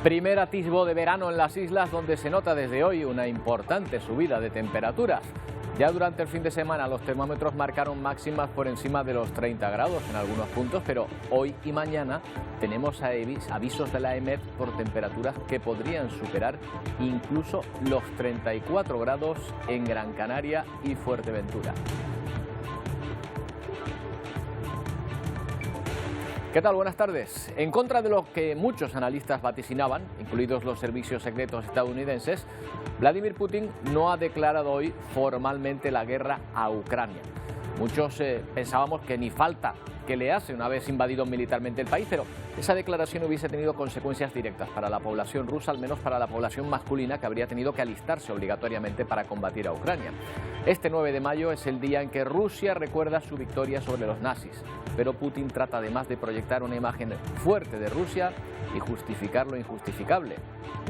Primer atisbo de verano en las islas, donde se nota desde hoy una importante subida de temperaturas. Ya durante el fin de semana los termómetros marcaron máximas por encima de los 30 grados en algunos puntos, pero hoy y mañana tenemos avisos de la EMET por temperaturas que podrían superar incluso los 34 grados en Gran Canaria y Fuerteventura. ¿Qué tal? Buenas tardes. En contra de lo que muchos analistas vaticinaban, incluidos los servicios secretos estadounidenses, Vladimir Putin no ha declarado hoy formalmente la guerra a Ucrania. Muchos pensábamos que ni falta que le hace una vez invadido militarmente el país, pero esa declaración hubiese tenido consecuencias directas para la población rusa, al menos para la población masculina, que habría tenido que alistarse obligatoriamente para combatir a Ucrania. Este 9 de mayo es el día en que Rusia recuerda su victoria sobre los nazis, pero Putin trata además de proyectar una imagen fuerte de Rusia y justificar lo injustificable,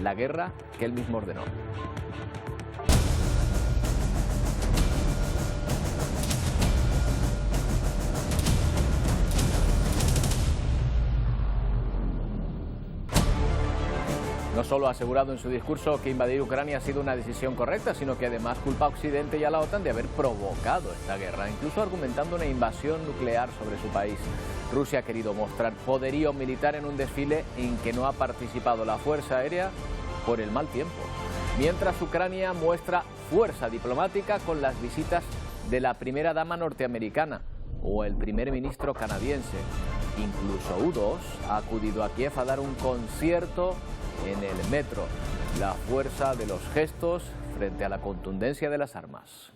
la guerra que él mismo ordenó. No solo ha asegurado en su discurso que invadir Ucrania ha sido una decisión correcta, sino que además culpa a Occidente y a la OTAN de haber provocado esta guerra, incluso argumentando una invasión nuclear sobre su país. Rusia ha querido mostrar poderío militar en un desfile en que no ha participado la Fuerza Aérea por el mal tiempo, mientras Ucrania muestra fuerza diplomática con las visitas de la primera dama norteamericana o el primer ministro canadiense. Incluso U2 ha acudido a Kiev a dar un concierto en el metro, la fuerza de los gestos frente a la contundencia de las armas.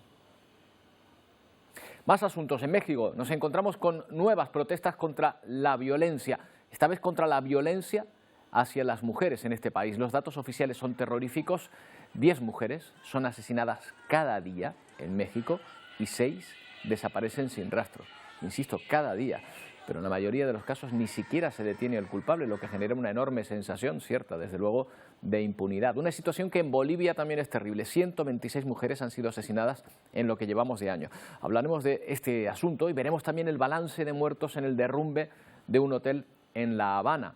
Más asuntos. En México nos encontramos con nuevas protestas contra la violencia, esta vez contra la violencia hacia las mujeres en este país. Los datos oficiales son terroríficos. 10 mujeres son asesinadas cada día en México y 6 desaparecen sin rastro. Insisto, cada día. Pero en la mayoría de los casos ni siquiera se detiene al culpable, lo que genera una enorme sensación, cierta, desde luego, de impunidad. Una situación que en Bolivia también es terrible. 126 mujeres han sido asesinadas en lo que llevamos de año. Hablaremos de este asunto y veremos también el balance de muertos en el derrumbe de un hotel en La Habana.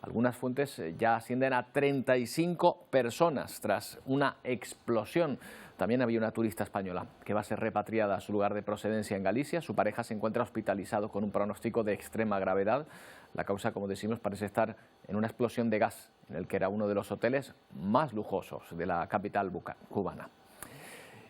Algunas fuentes ya ascienden a 35 personas tras una explosión. También había una turista española que va a ser repatriada a su lugar de procedencia en Galicia. Su pareja se encuentra hospitalizado con un pronóstico de extrema gravedad. La causa, como decimos, parece estar en una explosión de gas en el que era uno de los hoteles más lujosos de la capital cubana.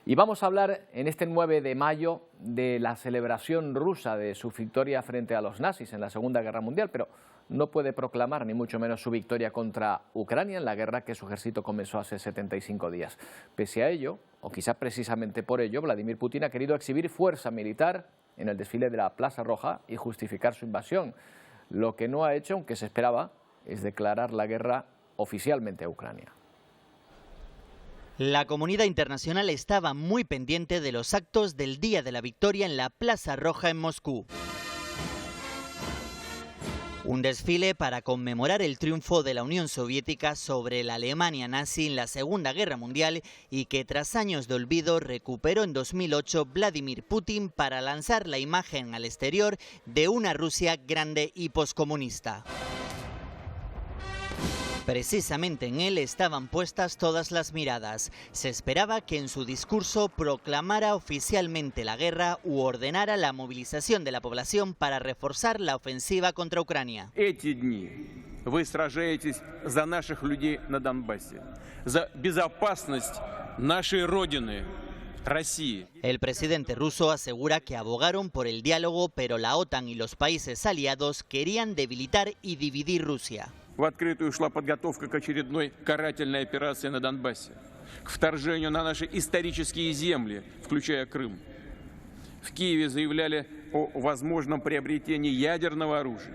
Y vamos a hablar en este 9 de mayo de la celebración rusa de su victoria frente a los nazis en la Segunda Guerra Mundial, pero no puede proclamar ni mucho menos su victoria contra Ucrania en la guerra que su ejército comenzó hace 75 días. Pese a ello, o quizá precisamente por ello, Vladimir Putin ha querido exhibir fuerza militar en el desfile de la Plaza Roja y justificar su invasión. Lo que no ha hecho, aunque se esperaba, es declarar la guerra oficialmente a Ucrania. La comunidad internacional estaba muy pendiente de los actos del Día de la Victoria en la Plaza Roja en Moscú. Un desfile para conmemorar el triunfo de la Unión Soviética sobre la Alemania nazi en la Segunda Guerra Mundial y que tras años de olvido recuperó en 2008 Vladimir Putin para lanzar la imagen al exterior de una Rusia grande y poscomunista. Precisamente en él estaban puestas todas las miradas. Se esperaba que en su discurso proclamara oficialmente la guerra u ordenara la movilización de la población para reforzar la ofensiva contra Ucrania. Эти дни вы сражаетесь за наших людей на Донбассе, за безопасность нашей родины. El presidente ruso asegura que abogaron por el diálogo, pero la OTAN y los países aliados querían debilitar y dividir Rusia. В открытую шла подготовка к очередной карательной операции на Донбассе, к вторжению на наши исторические земли, включая Крым. В Киеве заявляли о возможном приобретении ядерного оружия.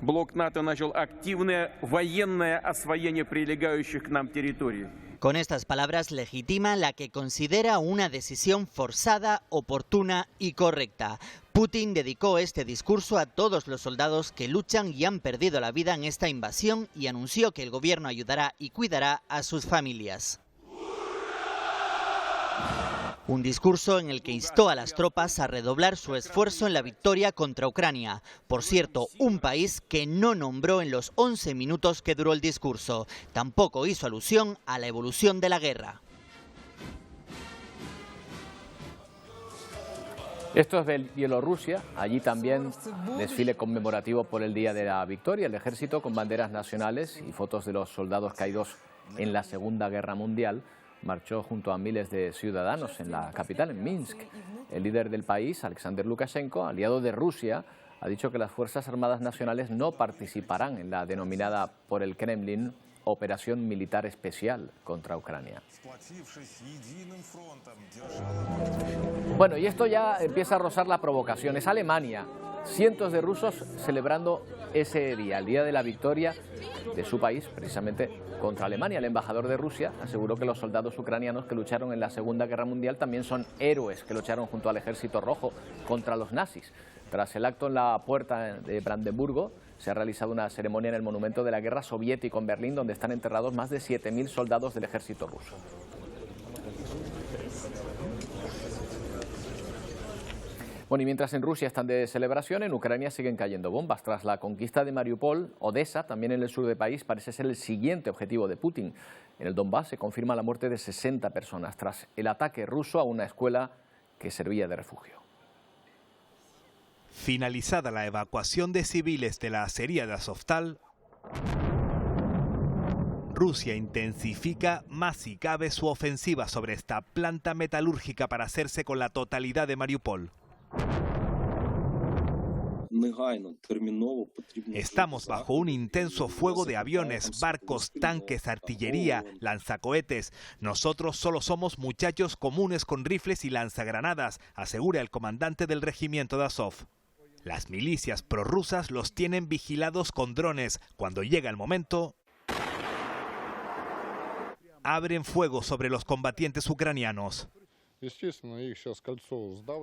Блок НАТО начал активное военное освоение прилегающих к нам территорий. Con estas palabras legitima la que considera una decisión forzada, oportuna y correcta. Putin dedicó este discurso a todos los soldados que luchan y han perdido la vida en esta invasión y anunció que el gobierno ayudará y cuidará a sus familias. Un discurso en el que instó a las tropas a redoblar su esfuerzo en la victoria contra Ucrania. Por cierto, un país que no nombró en los 11 minutos que duró el discurso. Tampoco hizo alusión a la evolución de la guerra. Esto es Bielorrusia, allí también desfile conmemorativo por el Día de la Victoria, el ejército con banderas nacionales y fotos de los soldados caídos en la Segunda Guerra Mundial. Marchó junto a miles de ciudadanos en la capital, en Minsk. El líder del país, Alexander Lukashenko, aliado de Rusia, ha dicho que las Fuerzas Armadas Nacionales no participarán en la denominada por el Kremlin Operación Militar Especial contra Ucrania. Bueno, y esto ya empieza a rozar la provocación. Es Alemania. Cientos de rusos celebrando ese día, el Día de la Victoria de su país, precisamente contra Alemania. El embajador de Rusia aseguró que los soldados ucranianos que lucharon en la Segunda Guerra Mundial también son héroes que lucharon junto al Ejército Rojo contra los nazis. Tras el acto en la Puerta de Brandenburgo, se ha realizado una ceremonia en el Monumento de la Guerra Soviético en Berlín, donde están enterrados más de 7.000 soldados del ejército ruso. Bueno, y mientras en Rusia están de celebración, en Ucrania siguen cayendo bombas. Tras la conquista de Mariupol, Odessa, también en el sur del país, parece ser el siguiente objetivo de Putin. En el Donbass se confirma la muerte de 60 personas tras el ataque ruso a una escuela que servía de refugio. Finalizada la evacuación de civiles de la acería de Azovstal, Rusia intensifica más si cabe su ofensiva sobre esta planta metalúrgica para hacerse con la totalidad de Mariupol. Estamos bajo un intenso fuego de aviones, barcos, tanques, artillería, lanzacohetes. Nosotros solo somos muchachos comunes con rifles y lanzagranadas, asegura el comandante del regimiento de Azov. Las milicias prorrusas los tienen vigilados con drones. Cuando llega el momento, abren fuego sobre los combatientes ucranianos.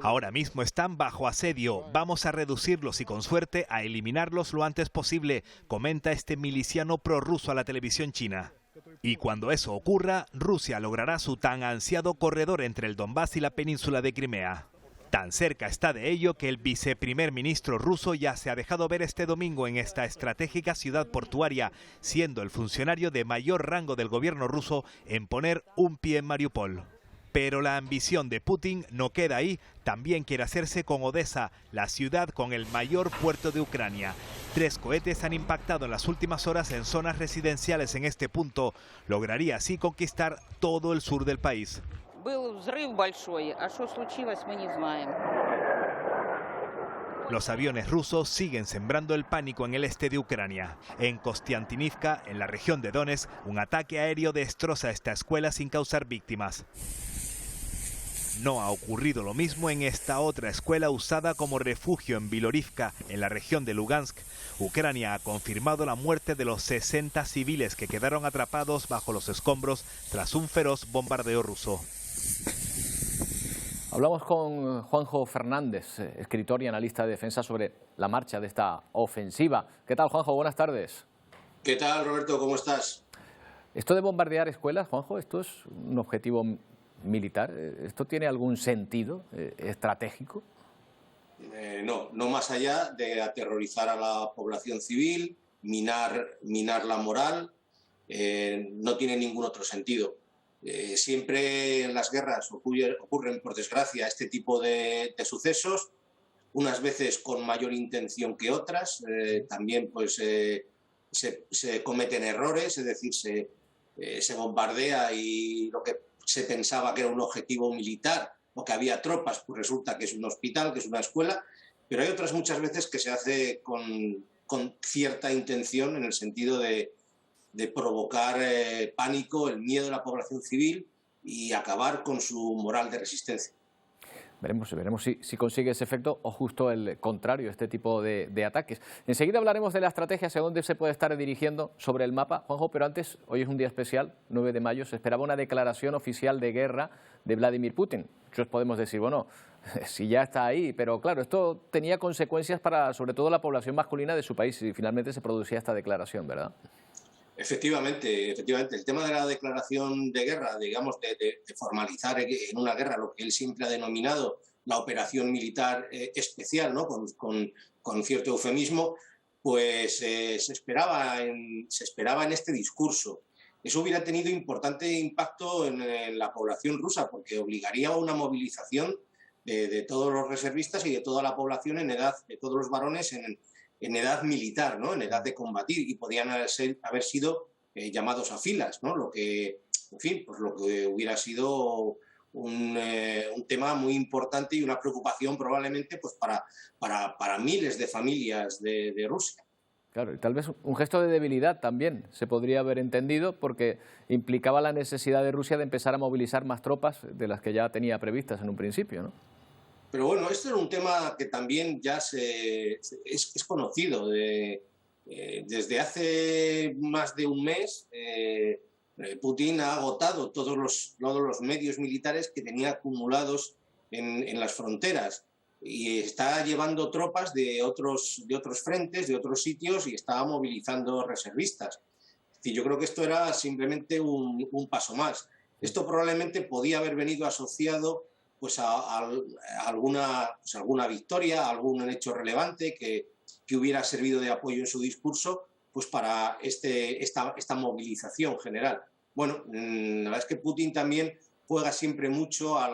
Ahora mismo están bajo asedio. Vamos a reducirlos y con suerte a eliminarlos lo antes posible, comenta este miliciano prorruso a la televisión china. Y cuando eso ocurra, Rusia logrará su tan ansiado corredor entre el Donbass y la península de Crimea. Tan cerca está de ello que el viceprimer ministro ruso ya se ha dejado ver este domingo en esta estratégica ciudad portuaria, siendo el funcionario de mayor rango del gobierno ruso en poner un pie en Mariupol. Pero la ambición de Putin no queda ahí, también quiere hacerse con Odessa, la ciudad con el mayor puerto de Ucrania. 3 cohetes han impactado en las últimas horas en zonas residenciales en este punto. Lograría así conquistar todo el sur del país. Los aviones rusos siguen sembrando el pánico en el este de Ucrania. En Kostiantynivka, en la región de Donetsk, un ataque aéreo destroza esta escuela sin causar víctimas. No ha ocurrido lo mismo en esta otra escuela usada como refugio en Bilorivka, en la región de Lugansk. Ucrania ha confirmado la muerte de los 60 civiles que quedaron atrapados bajo los escombros tras un feroz bombardeo ruso. Hablamos con Juanjo Fernández, escritor y analista de defensa, sobre la marcha de esta ofensiva. ¿Qué tal, Juanjo? Buenas tardes. ¿Qué tal, Roberto? ¿Cómo estás? Esto de bombardear escuelas, Juanjo, ¿esto es un objetivo militar? ¿Esto tiene algún sentido estratégico? No más allá de aterrorizar a la población civil, minar la moral, no tiene ningún otro sentido. Siempre en las guerras ocurren, por desgracia, este tipo de sucesos, unas veces con mayor intención que otras, también pues se cometen errores, es decir, se bombardea y lo que se pensaba que era un objetivo militar o que había tropas, pues resulta que es un hospital, que es una escuela, pero hay otras muchas veces que se hace con cierta intención en el sentido de provocar pánico, el miedo de la población civil y acabar con su moral de resistencia. Veremos si consigue ese efecto o justo el contrario, este tipo de ataques. Enseguida hablaremos de la estrategia, hacia dónde se puede estar dirigiendo sobre el mapa, Juanjo, pero antes, hoy es un día especial, 9 de mayo, se esperaba una declaración oficial de guerra de Vladimir Putin. Muchos podemos decir, bueno, si ya está ahí, pero claro, esto tenía consecuencias para sobre todo la población masculina de su país y finalmente se producía esta declaración, ¿verdad? Efectivamente, efectivamente. El tema de la declaración de guerra, digamos, de formalizar en una guerra lo que él siempre ha denominado la operación militar especial, ¿no? Con cierto eufemismo, pues se esperaba en este discurso. Eso hubiera tenido importante impacto en la población rusa, porque obligaría a una movilización de todos los reservistas y de toda la población en edad, de todos los varones en edad militar, ¿no? En edad de combatir, y podían haber sido llamados a filas, ¿no? Lo que, en fin, pues lo que hubiera sido un tema muy importante y una preocupación probablemente pues para miles de familias de Rusia. Claro, y tal vez un gesto de debilidad también se podría haber entendido, porque implicaba la necesidad de Rusia de empezar a movilizar más tropas de las que ya tenía previstas en un principio, ¿no? Pero bueno, esto era un tema que también ya es conocido. Desde hace más de un mes, Putin ha agotado todos los medios militares que tenía acumulados en las fronteras, y está llevando tropas de otros frentes, de otros sitios, y está movilizando reservistas. Es decir, yo creo que esto era simplemente un paso más. Esto probablemente podía haber venido asociado pues a alguna victoria, a algún hecho relevante que hubiera servido de apoyo en su discurso, pues para esta movilización general. Bueno, la verdad es que Putin también juega siempre mucho a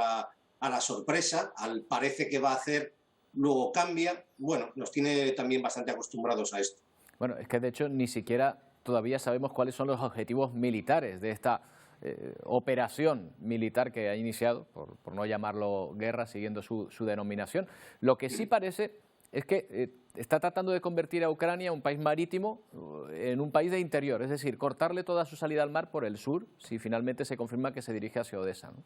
la sorpresa, al parece que va a hacer, luego cambia. Bueno, nos tiene también bastante acostumbrados a esto. Bueno, es que de hecho ni siquiera todavía sabemos cuáles son los objetivos militares de esta operación militar que ha iniciado, por no llamarlo guerra, siguiendo su denominación. Lo que sí parece es que está tratando de convertir a Ucrania, un país marítimo, en un país de interior, es decir, cortarle toda su salida al mar por el sur, si finalmente se confirma que se dirige hacia Odessa, ¿no?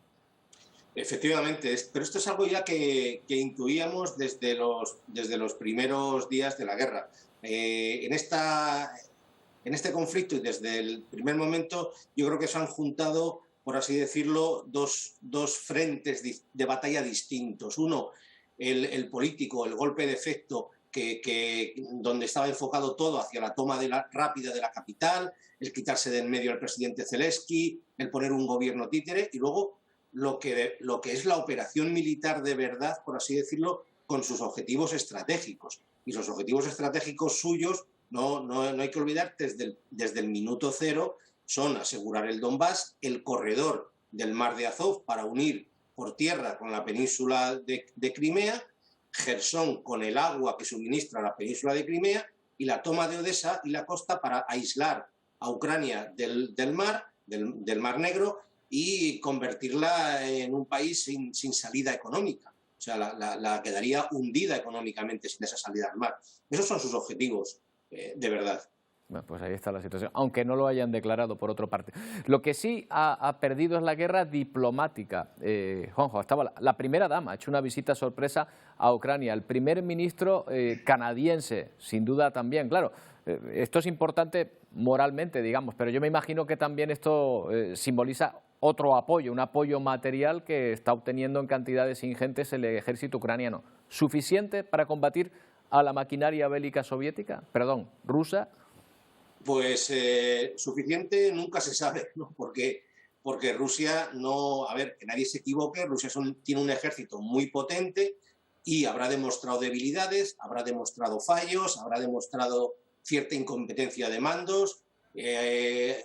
Efectivamente, pero esto es algo ya que intuíamos desde los primeros días de la guerra. En este conflicto, y desde el primer momento, yo creo que se han juntado, por así decirlo, dos frentes de batalla distintos. Uno, el político, el golpe de efecto, donde estaba enfocado todo hacia la toma rápida de la capital, el quitarse de en medio al presidente Zelensky, el poner un gobierno títere, y luego lo que es la operación militar de verdad, por así decirlo, con sus objetivos estratégicos. Y los objetivos estratégicos suyos, no hay que olvidar, desde el minuto cero, son asegurar el Donbass, el corredor del mar de Azov para unir por tierra con la península de Crimea, Jersón con el agua que suministra la península de Crimea, y la toma de Odessa y la costa para aislar a Ucrania del Mar Negro y convertirla en un país sin salida económica. O sea, la quedaría hundida económicamente sin esa salida al mar. Esos son sus objetivos, de verdad. Bueno, pues ahí está la situación, aunque no lo hayan declarado por otra parte. Lo que sí ha perdido es la guerra diplomática. Juanjo, estaba la primera dama, ha hecho una visita sorpresa a Ucrania, el primer ministro canadiense, sin duda también, claro. Esto es importante moralmente, digamos, pero yo me imagino que también esto simboliza otro apoyo, un apoyo material que está obteniendo en cantidades ingentes el ejército ucraniano. ¿Suficiente para combatir a la maquinaria bélica soviética? Perdón, rusa. Pues suficiente nunca se sabe, ¿no? Porque Rusia no... A ver, que nadie se equivoque, Rusia tiene un ejército muy potente y habrá demostrado debilidades, habrá demostrado fallos, habrá demostrado cierta incompetencia de mandos,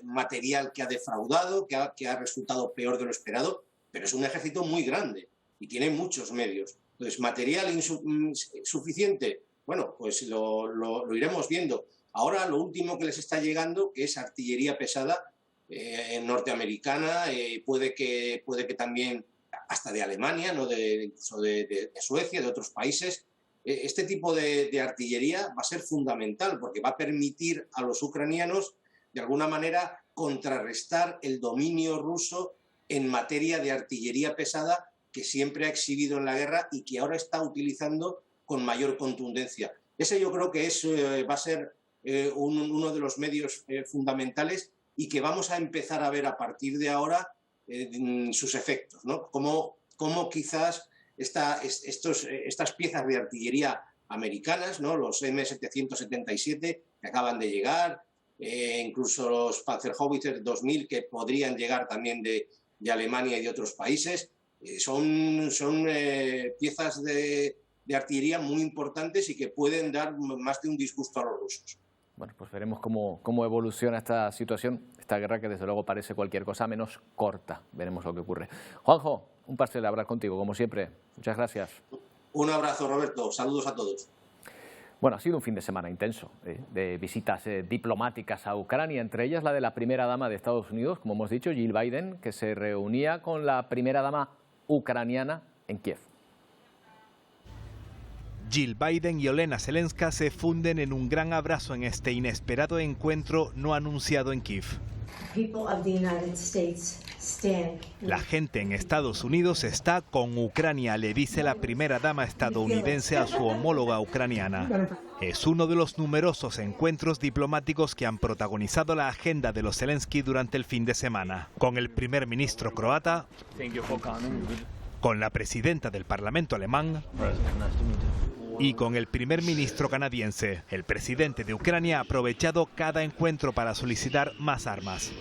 material que ha defraudado, que ha resultado peor de lo esperado, pero es un ejército muy grande y tiene muchos medios. Entonces, material insuficiente, bueno, pues lo iremos viendo. Ahora lo último que les está llegando, que es artillería pesada norteamericana, puede que también hasta de Alemania, ¿no? Incluso de Suecia, de otros países. Este tipo de artillería va a ser fundamental porque va a permitir a los ucranianos, de alguna manera, contrarrestar el dominio ruso en materia de artillería pesada que siempre ha exhibido en la guerra y que ahora está utilizando con mayor contundencia. Ese yo creo que va a ser uno de los medios fundamentales y que vamos a empezar a ver a partir de ahora sus efectos, ¿no? Cómo quizás estas piezas de artillería americanas, ¿no? Los M777 que acaban de llegar, incluso los Panzerhaubitzer 2000 que podrían llegar también de Alemania y de otros países. Son piezas de artillería muy importantes y que pueden dar más de un disgusto a los rusos. Bueno, pues veremos cómo evoluciona esta situación, esta guerra que desde luego parece cualquier cosa menos corta. Veremos lo que ocurre. Juanjo, un placer hablar contigo, como siempre. Muchas gracias. Un abrazo, Roberto. Saludos a todos. Bueno, ha sido un fin de semana intenso de visitas diplomáticas a Ucrania, entre ellas la de la primera dama de Estados Unidos, como hemos dicho, Jill Biden, que se reunía con la primera dama ucraniana en Kiev. Jill Biden y Olena Zelenska se funden en un gran abrazo en este inesperado encuentro no anunciado en Kiev. La gente en Estados Unidos está con Ucrania, le dice la primera dama estadounidense a su homóloga ucraniana. Es uno de los numerosos encuentros diplomáticos que han protagonizado la agenda de los Zelensky durante el fin de semana. Con el primer ministro croata, con la presidenta del Parlamento alemán y con el primer ministro canadiense. El presidente de Ucrania ha aprovechado cada encuentro para solicitar más armas.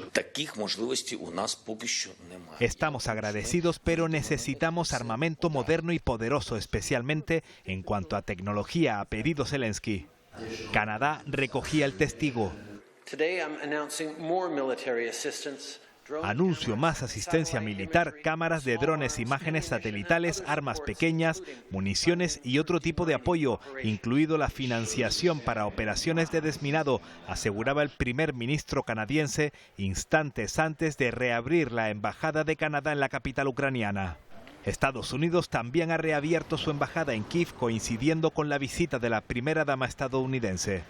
Estamos agradecidos, pero necesitamos armamento moderno y poderoso, especialmente en cuanto a tecnología, ha pedido Zelensky. Canadá recogía el testigo. Anuncio más asistencia militar, cámaras de drones, imágenes satelitales, armas pequeñas, municiones y otro tipo de apoyo, incluido la financiación para operaciones de desminado, aseguraba el primer ministro canadiense instantes antes de reabrir la embajada de Canadá en la capital ucraniana. Estados Unidos también ha reabierto su embajada en Kiev, coincidiendo con la visita de la primera dama estadounidense.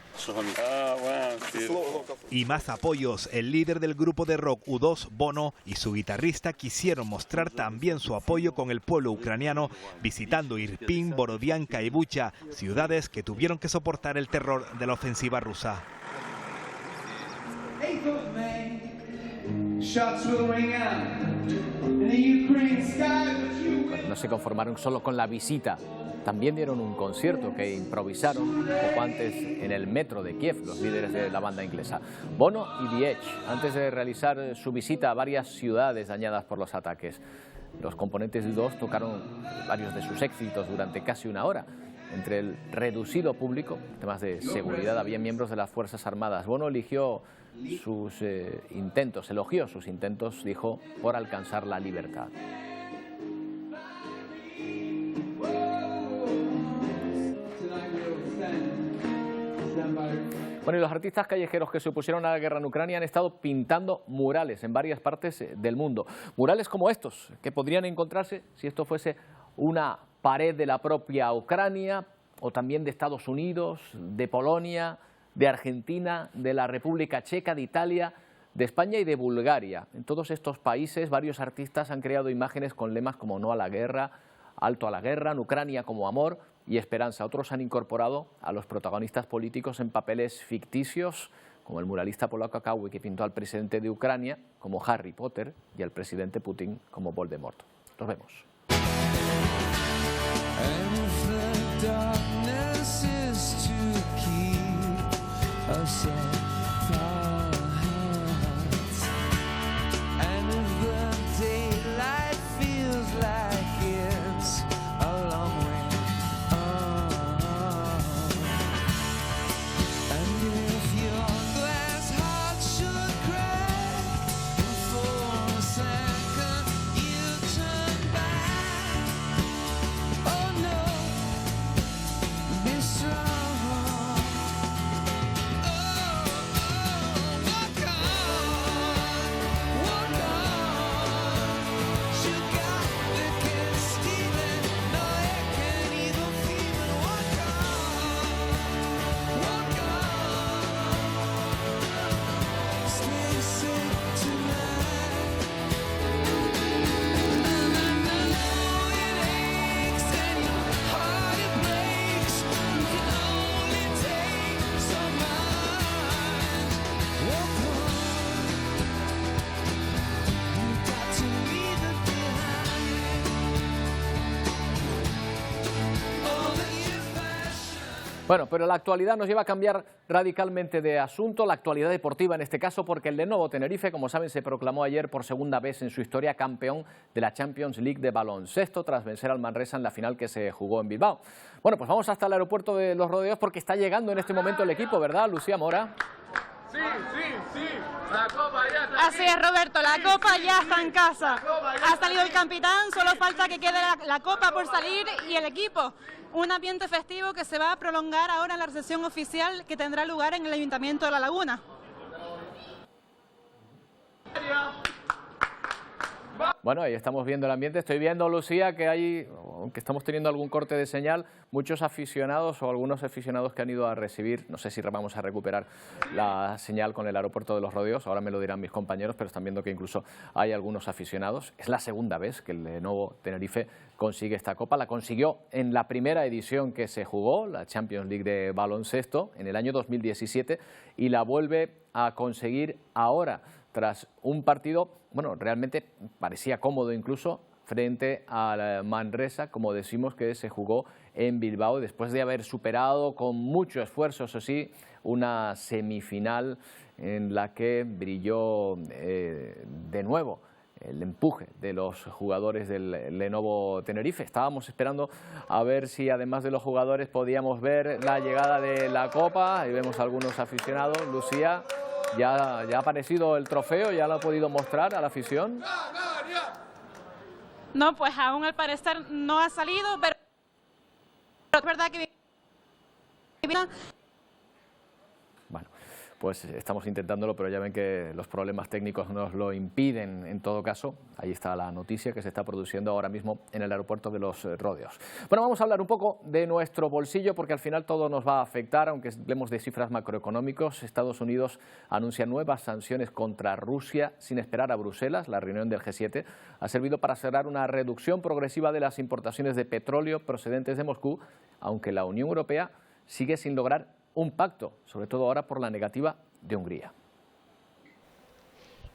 Y más apoyos. El líder del grupo de rock U2, Bono, y su guitarrista quisieron mostrar también su apoyo con el pueblo ucraniano, visitando Irpin, Borodianka y Bucha, ciudades que tuvieron que soportar el terror de la ofensiva rusa. No se conformaron solo con la visita, también dieron un concierto que improvisaron poco antes en el metro de Kiev, los líderes de la banda inglesa. Bono y The Edge, antes de realizar su visita a varias ciudades dañadas por los ataques. Los componentes de U2 tocaron varios de sus éxitos durante casi una hora. Entre el reducido público, temas de seguridad, había miembros de las Fuerzas Armadas. Bono elogió sus intentos, dijo, por alcanzar la libertad. Bueno, y los artistas callejeros que se opusieron a la guerra en Ucrania han estado pintando murales en varias partes del mundo. Murales como estos, que podrían encontrarse si esto fuese una pared de la propia Ucrania, o también de Estados Unidos, de Polonia, de Argentina, de la República Checa, de Italia, de España y de Bulgaria. En todos estos países varios artistas han creado imágenes con lemas como no a la guerra, alto a la guerra, en Ucrania como amor y esperanza. Otros han incorporado a los protagonistas políticos en papeles ficticios, como el muralista polaco Kawi, que pintó al presidente de Ucrania como Harry Potter y al presidente Putin como Voldemort. Nos vemos. Bueno, pero la actualidad nos lleva a cambiar radicalmente de asunto, la actualidad deportiva en este caso, porque el Lenovo Tenerife, como saben, se proclamó ayer por segunda vez en su historia campeón de la Champions League de baloncesto tras vencer al Manresa en la final que se jugó en Bilbao. Bueno, pues vamos hasta el aeropuerto de Los Rodeos porque está llegando en este momento el equipo, ¿verdad, Lucía Mora? Sí, la copa ya está. Así es, Roberto, la copa ya está en casa. Ha salido el capitán, solo falta que quede la copa por salir y el equipo. Un ambiente festivo que se va a prolongar ahora en la recepción oficial que tendrá lugar en el Ayuntamiento de La Laguna. Bueno, ahí estamos viendo el ambiente. Estoy viendo, Lucía, que hay, aunque estamos teniendo algún corte de señal, muchos aficionados o algunos aficionados que han ido a recibir, no sé si vamos a recuperar la señal con el aeropuerto de Los Rodeos, ahora me lo dirán mis compañeros, pero están viendo que incluso hay algunos aficionados. Es la segunda vez que el Lenovo Tenerife consigue esta copa. La consiguió en la primera edición que se jugó, la Champions League de baloncesto, en el año 2017, y la vuelve a conseguir ahora, tras un partido, bueno, realmente parecía cómodo incluso, frente al Manresa, como decimos, que se jugó en Bilbao, después de haber superado con mucho esfuerzo, eso sí, una semifinal en la que brilló de nuevo el empuje de los jugadores del Lenovo Tenerife. Estábamos esperando a ver si además de los jugadores podíamos ver la llegada de la copa. Ahí vemos a algunos aficionados. Lucía, ¿ya ha aparecido el trofeo? ¿Ya lo ha podido mostrar a la afición? No, pues aún al parecer no ha salido, pero es verdad que... Bueno, pues estamos intentándolo, pero ya ven que los problemas técnicos nos lo impiden en todo caso. Ahí está la noticia que se está produciendo ahora mismo en el aeropuerto de Los Rodeos. Bueno, vamos a hablar un poco de nuestro bolsillo porque al final todo nos va a afectar, aunque hablemos de cifras macroeconómicas. Estados Unidos anuncia nuevas sanciones contra Rusia sin esperar a Bruselas. La reunión del G7 ha servido para cerrar una reducción progresiva de las importaciones de petróleo procedentes de Moscú, aunque la Unión Europea sigue sin lograr un pacto, sobre todo ahora por la negativa de Hungría.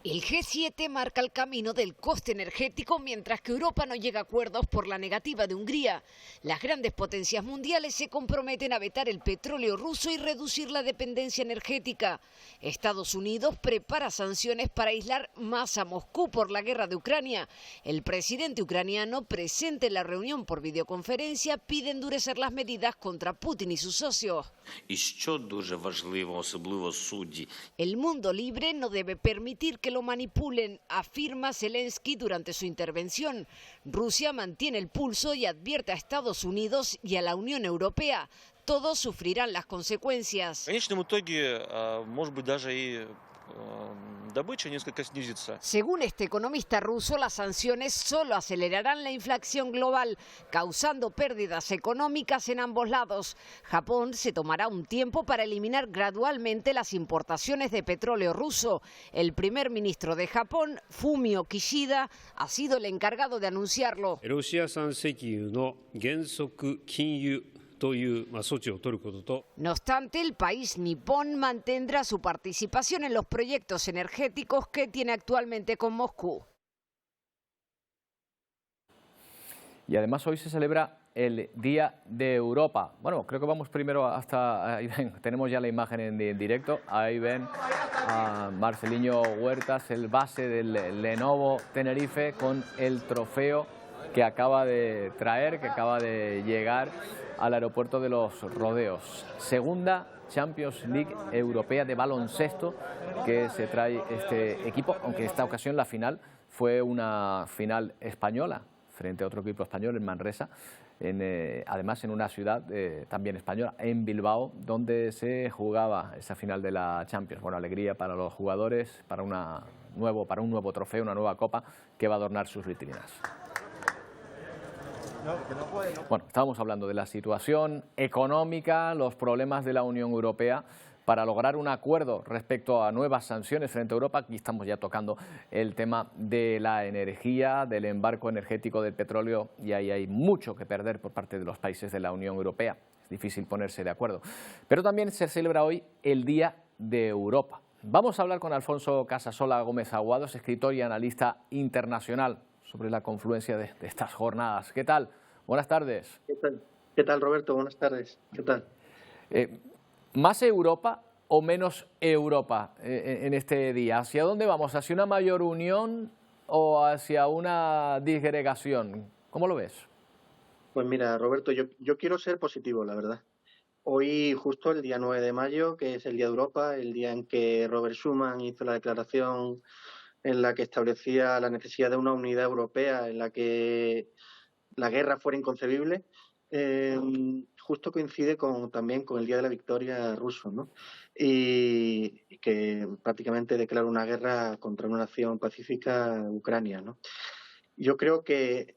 El G7 marca el camino del coste energético mientras que Europa no llega a acuerdos por la negativa de Hungría. Las grandes potencias mundiales se comprometen a vetar el petróleo ruso y reducir la dependencia energética. Estados Unidos prepara sanciones para aislar más a Moscú por la guerra de Ucrania. El presidente ucraniano, presente en la reunión por videoconferencia, pide endurecer las medidas contra Putin y sus socios. El mundo libre no debe permitir que lo manipulen, afirma Zelensky durante su intervención. Rusia mantiene el pulso y advierte a Estados Unidos y a la Unión Europea. Todos sufrirán las consecuencias. Según este economista ruso, las sanciones solo acelerarán la inflación global, causando pérdidas económicas en ambos lados. Japón se tomará un tiempo para eliminar gradualmente las importaciones de petróleo ruso. El primer ministro de Japón, Fumio Kishida, ha sido el encargado de anunciarlo. No obstante, el país nipón mantendrá su participación en los proyectos energéticos que tiene actualmente con Moscú. Y además hoy se celebra el Día de Europa. Bueno, creo que vamos primero hasta... Ahí ven, tenemos ya la imagen en directo. Ahí ven a Marceliño Huertas, el base del Lenovo Tenerife, con el trofeo que acaba de traer, que acaba de llegar al aeropuerto de Los Rodeos. Segunda Champions League europea de baloncesto que se trae este equipo, aunque en esta ocasión la final fue una final española frente a otro equipo español en Manresa, además en una ciudad también española, en Bilbao, donde se jugaba esa final de la Champions. Bueno, alegría para los jugadores, para un nuevo trofeo, una nueva copa que va a adornar sus vitrinas. Bueno, estábamos hablando de la situación económica, los problemas de la Unión Europea para lograr un acuerdo respecto a nuevas sanciones frente a Europa. Aquí estamos ya tocando el tema de la energía, del embarco energético del petróleo, y ahí hay mucho que perder por parte de los países de la Unión Europea. Es difícil ponerse de acuerdo. Pero también se celebra hoy el Día de Europa. Vamos a hablar con Alfonso Casasola Gómez Aguados, escritor y analista internacional, sobre la confluencia de estas jornadas. ¿Qué tal? Buenas tardes. ¿Qué tal, Roberto? Buenas tardes. ¿Qué tal? ¿Más Europa o menos Europa en este día? ¿Hacia dónde vamos? ¿Hacia una mayor unión o hacia una disgregación? ¿Cómo lo ves? Pues mira, Roberto, yo quiero ser positivo, la verdad. Hoy, justo el día 9 de mayo, que es el Día de Europa, el día en que Robert Schuman hizo la declaración en la que establecía la necesidad de una unidad europea, en la que la guerra fuera inconcebible, justo coincide también con el Día de la Victoria ruso, ¿no? Y que prácticamente declara una guerra contra una nación pacífica, Ucrania, ¿no? Yo creo que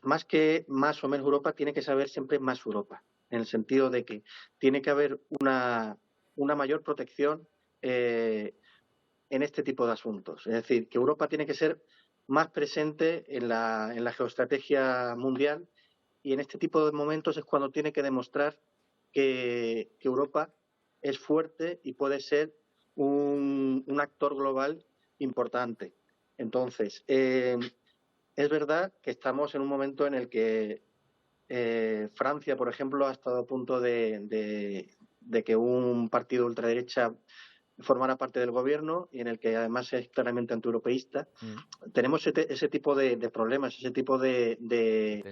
más que más o menos Europa, tiene que saber siempre más Europa, en el sentido de que tiene que haber una mayor protección en este tipo de asuntos. Es decir, que Europa tiene que ser más presente en la geoestrategia mundial, y en este tipo de momentos es cuando tiene que demostrar que Europa es fuerte y puede ser un actor global importante. Entonces, es verdad que estamos en un momento en el que Francia, por ejemplo, ha estado a punto de que un partido ultraderecha formara parte del gobierno, y en el que además es claramente antieuropeísta. Tenemos ese tipo de problemas, ese tipo de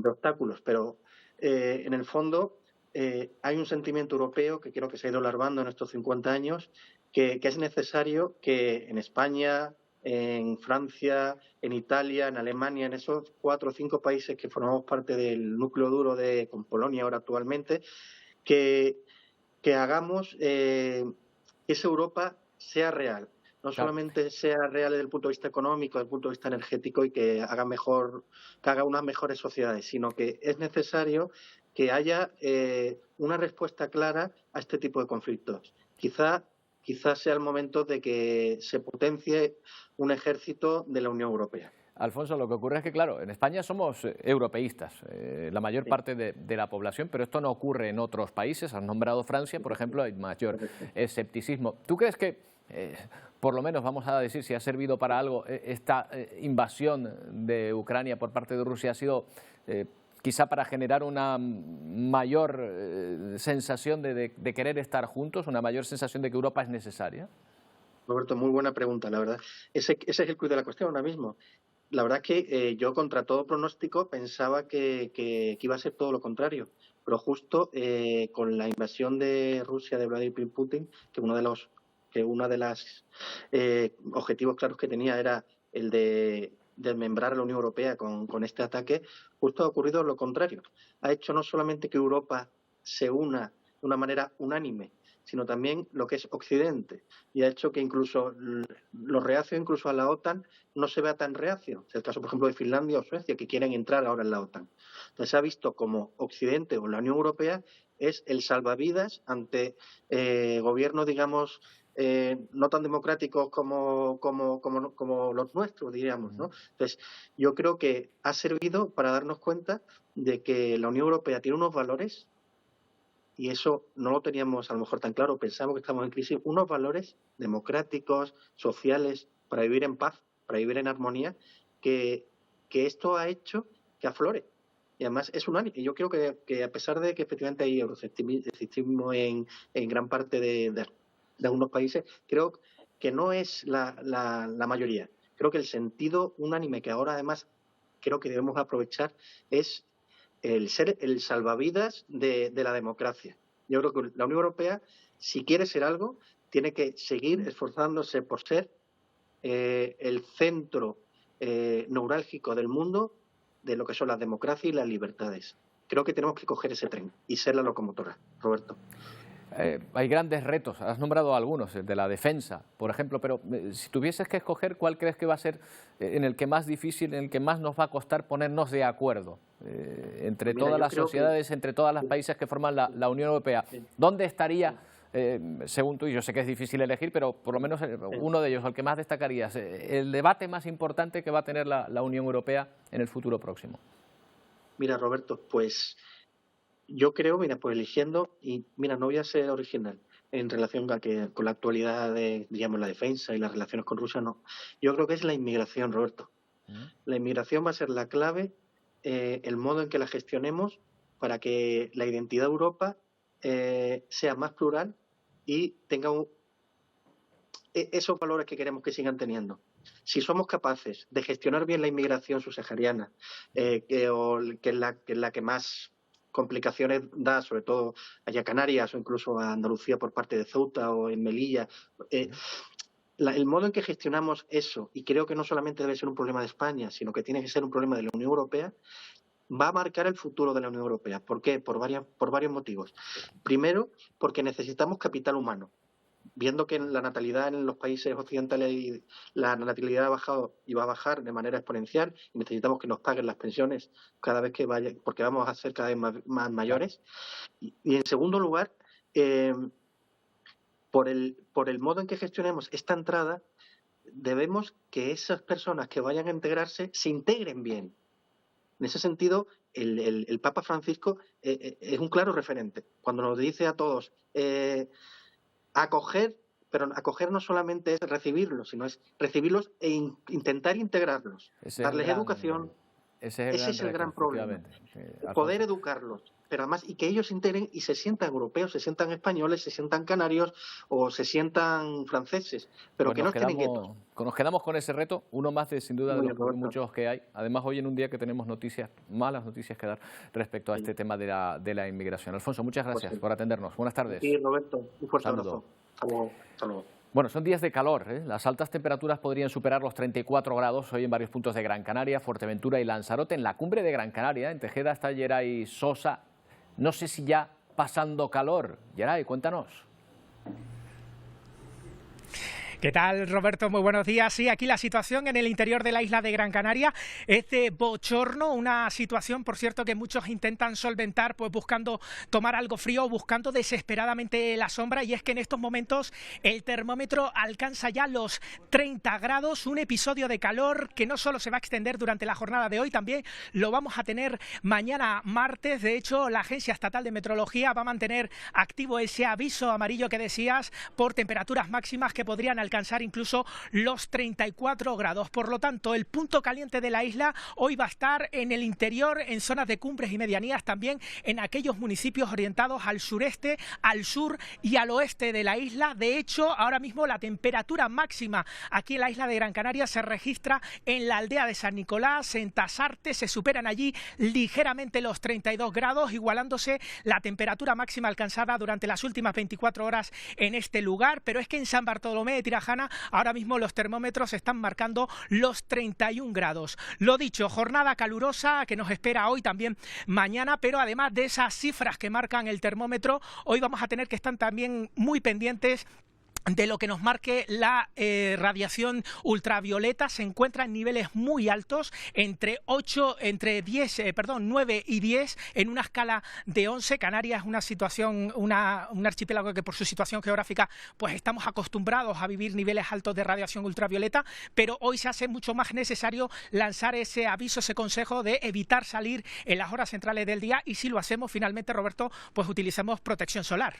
obstáculos, pero en el fondo hay un sentimiento europeo que creo que se ha ido larvando en estos 50 años, que es necesario que en España, en Francia, en Italia, en Alemania, en esos 4 o 5 países que formamos parte del núcleo duro con Polonia ahora actualmente, que hagamos que esa Europa sea real. No solamente sea real desde el punto de vista económico, desde el punto de vista energético, y que haga unas mejores sociedades, sino que es necesario que haya una respuesta clara a este tipo de conflictos. Quizás sea el momento de que se potencie un ejército de la Unión Europea. Alfonso, lo que ocurre es que, claro, en España somos europeístas, la mayor parte de la población, pero esto no ocurre en otros países. Has nombrado Francia, por ejemplo, hay mayor escepticismo. ¿Tú crees que, por lo menos vamos a decir, si ha servido para algo, esta invasión de Ucrania por parte de Rusia ha sido quizá para generar una mayor sensación de querer estar juntos, una mayor sensación de que Europa es necesaria? Roberto, muy buena pregunta, la verdad. Ese es el quid de la cuestión ahora mismo. La verdad es que yo, contra todo pronóstico, pensaba que iba a ser todo lo contrario. Pero justo con la invasión de Rusia de Vladimir Putin, que uno de los objetivos claros que tenía era el de desmembrar a la Unión Europea con este ataque, justo ha ocurrido lo contrario. Ha hecho no solamente que Europa se una de una manera unánime, sino también lo que es Occidente, y ha hecho que incluso los reacios incluso a la OTAN no se vea tan reacio. Es el caso, por ejemplo, de Finlandia o Suecia, que quieren entrar ahora en la OTAN. Entonces se ha visto como Occidente o la Unión Europea es el salvavidas ante gobiernos, digamos, no tan democráticos como los nuestros, diríamos, ¿no? Entonces, yo creo que ha servido para darnos cuenta de que la Unión Europea tiene unos valores, y eso no lo teníamos a lo mejor tan claro, pensamos que estamos en crisis, unos valores democráticos, sociales, para vivir en paz, para vivir en armonía, que esto ha hecho que aflore. Y además es unánime. Yo creo que a pesar de que efectivamente hay euroescepticismo en gran parte de algunos países, creo que no es la mayoría. Creo que el sentido unánime que ahora además creo que debemos aprovechar es el ser el salvavidas de la democracia. Yo creo que la Unión Europea, si quiere ser algo, tiene que seguir esforzándose por ser el centro neurálgico del mundo de lo que son las democracias y las libertades. Creo que tenemos que coger ese tren y ser la locomotora, Roberto. Hay grandes retos, has nombrado algunos, el de la defensa, por ejemplo, pero si tuvieses que escoger, ¿cuál crees que va a ser en el que más difícil, en el que más nos va a costar ponernos de acuerdo entre todas las sociedades, entre todos los países que forman la Unión Europea? ¿Dónde estaría, según tú, y yo sé que es difícil elegir, pero por lo menos uno de ellos, el que más destacarías, el debate más importante que va a tener la Unión Europea en el futuro próximo? Mira, Roberto, pues yo creo, pues eligiendo, y no voy a ser original en relación con la actualidad de, digamos, la defensa y las relaciones con Rusia, no. Yo creo que es la inmigración, Roberto. La inmigración va a ser la clave, el modo en que la gestionemos para que la identidad de Europa sea más plural y tenga esos valores que queremos que sigan teniendo. Si somos capaces de gestionar bien la inmigración subsahariana, que es la que más complicaciones da, sobre todo allá a Canarias o incluso a Andalucía por parte de Ceuta o en Melilla, el modo en que gestionamos eso, y creo que no solamente debe ser un problema de España, sino que tiene que ser un problema de la Unión Europea, va a marcar el futuro de la Unión Europea. ¿Por qué? Por varios motivos. Primero, porque necesitamos capital humano. Viendo que la natalidad en los países occidentales, la natalidad ha bajado y va a bajar de manera exponencial, y necesitamos que nos paguen las pensiones cada vez que vaya, porque vamos a ser cada vez más mayores. Y en segundo lugar, por el modo en que gestionemos esta entrada, debemos que esas personas que vayan a integrarse se integren bien. En ese sentido, el Papa Francisco es un claro referente. Cuando nos dice a todos acoger, pero acoger no solamente es recibirlos, sino es recibirlos e intentar integrarlos, darles educación. Ese es el gran problema. Poder educarlos, pero además, y que ellos se integren y se sientan europeos, se sientan españoles, se sientan canarios o se sientan franceses, pero pues que no estén quietos. Nos quedamos con ese reto, uno más de, sin duda, de los muchos que hay. Además, hoy en un día que tenemos malas noticias que dar respecto a este tema de la inmigración. Alfonso, muchas gracias por atendernos. Buenas tardes. Sí, Roberto, un fuerte abrazo. Hasta luego. Hasta luego. Bueno, son días de calor, ¿eh? Las altas temperaturas podrían superar los 34 grados hoy en varios puntos de Gran Canaria, Fuerteventura y Lanzarote. En la cumbre de Gran Canaria, en Tejeda, está Yeray Sosa. No sé si ya pasando calor. Yeray, cuéntanos. ¿Qué tal, Roberto? Muy buenos días. Sí, aquí la situación en el interior de la isla de Gran Canaria es de bochorno, una situación, por cierto, que muchos intentan solventar pues buscando tomar algo frío, buscando desesperadamente la sombra, y es que en estos momentos el termómetro alcanza ya los 30 grados, un episodio de calor que no solo se va a extender durante la jornada de hoy, también lo vamos a tener mañana martes. De hecho, la Agencia Estatal de Meteorología va a mantener activo ese aviso amarillo que decías por temperaturas máximas que podrían alcanzar incluso los 34 grados. Por lo tanto, el punto caliente de la isla hoy va a estar en el interior, en zonas de cumbres y medianías, también en aquellos municipios orientados al sureste, al sur y al oeste de la isla. De hecho, ahora mismo la temperatura máxima aquí en la isla de Gran Canaria se registra en la aldea de San Nicolás, en Tasarte. Se superan allí ligeramente los 32 grados, igualándose la temperatura máxima alcanzada durante las últimas 24 horas en este lugar. Pero es que en San Bartolomé de Tirajana ahora mismo los termómetros están marcando los 31 grados. Lo dicho, jornada calurosa que nos espera hoy, también mañana, pero además de esas cifras que marcan el termómetro, hoy vamos a tener que estar también muy pendientes de lo que nos marque la radiación ultravioleta. Se encuentra en niveles muy altos, entre 9 y 10 en una escala de 11. Canarias es una situación, un archipiélago que por su situación geográfica pues estamos acostumbrados a vivir niveles altos de radiación ultravioleta, pero hoy se hace mucho más necesario lanzar ese aviso, ese consejo de evitar salir en las horas centrales del día, y si lo hacemos finalmente, Roberto, pues utilicemos protección solar.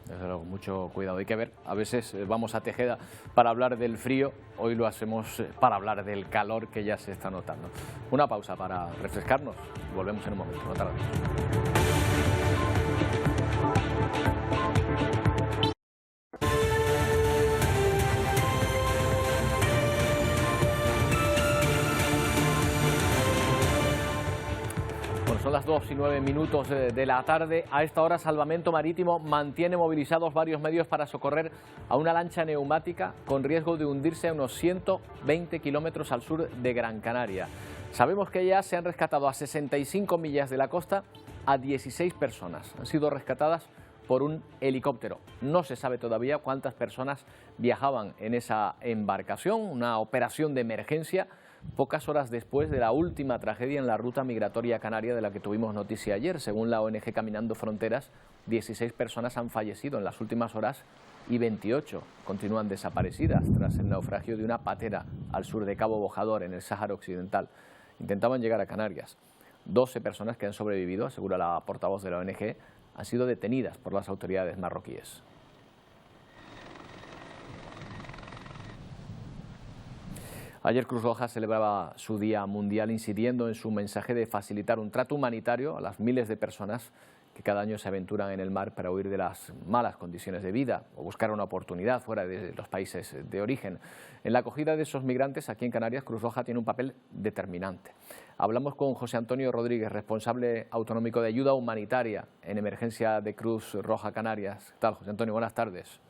Desde luego, mucho cuidado. Hay que ver, a veces vamos a Tejeda para hablar del frío, hoy lo hacemos para hablar del calor que ya se está notando. Una pausa para refrescarnos, volvemos en un momento. No tardamos. Son las 2:09 de la tarde. A esta hora, Salvamento Marítimo mantiene movilizados varios medios para socorrer a una lancha neumática con riesgo de hundirse a unos 120 kilómetros al sur de Gran Canaria. Sabemos que ya se han rescatado a 65 millas de la costa a 16 personas. Han sido rescatadas por un helicóptero. No se sabe todavía cuántas personas viajaban en esa embarcación, una operación de emergencia pocas horas después de la última tragedia en la ruta migratoria canaria de la que tuvimos noticia ayer. Según la ONG Caminando Fronteras, 16 personas han fallecido en las últimas horas y 28 continúan desaparecidas tras el naufragio de una patera al sur de Cabo Bojador, en el Sáhara Occidental. Intentaban llegar a Canarias. 12 personas que han sobrevivido, asegura la portavoz de la ONG, han sido detenidas por las autoridades marroquíes. Ayer Cruz Roja celebraba su Día Mundial, incidiendo en su mensaje de facilitar un trato humanitario a las miles de personas que cada año se aventuran en el mar para huir de las malas condiciones de vida o buscar una oportunidad fuera de los países de origen. En la acogida de esos migrantes aquí en Canarias, Cruz Roja tiene un papel determinante. Hablamos con José Antonio Rodríguez, responsable autonómico de ayuda humanitaria en emergencia de Cruz Roja Canarias. ¿Qué tal, José Antonio? Buenas tardes.